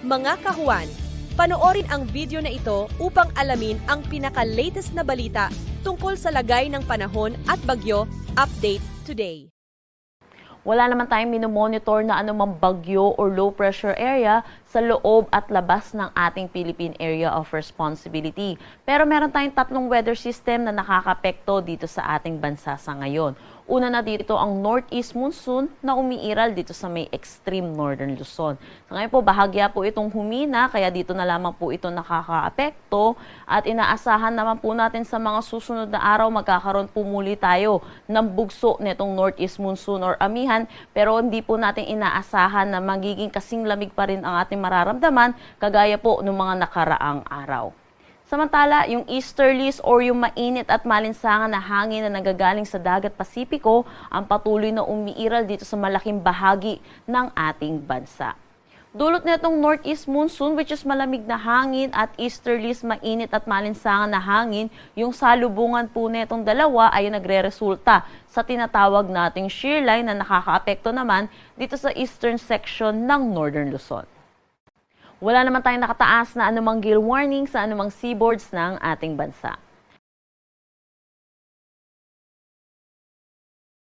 Mga kahuan, panoorin ang video na ito upang alamin ang pinaka-latest na balita tungkol sa lagay ng panahon at bagyo. Update today. Wala naman tayong minomonitor na anumang bagyo or low pressure area sa loob at labas ng ating Philippine Area of Responsibility. Pero meron tayong tatlong weather system na nakakapekto dito sa ating bansa sa ngayon. Una na dito ang northeast monsoon na umiiral dito sa may extreme northern Luzon. Sa ngayon po, bahagya po itong humina, kaya dito na lamang po ito nakakaapekto. At inaasahan naman po natin sa mga susunod na araw, magkakaroon po muli tayo ng bugso nitong northeast monsoon or amihan. Pero hindi po natin inaasahan na magiging kasing lamig pa rin ang ating mararamdaman, kagaya po ng mga nakaraang araw. Samantala, yung easterlies or yung mainit at malinsangan na hangin na nagagaling sa dagat Pasipiko ang patuloy na umiiral dito sa malaking bahagi ng ating bansa. Dulot nitong northeast monsoon, which is malamig na hangin, at easterlies, mainit at malinsangan na hangin, yung salubungan po nitong dalawa ay nagre-resulta sa tinatawag nating shear line na nakakaapekto naman dito sa eastern section ng northern Luzon. Wala naman tayong nakataas na anumang gale warning sa anumang seaboards ng ating bansa.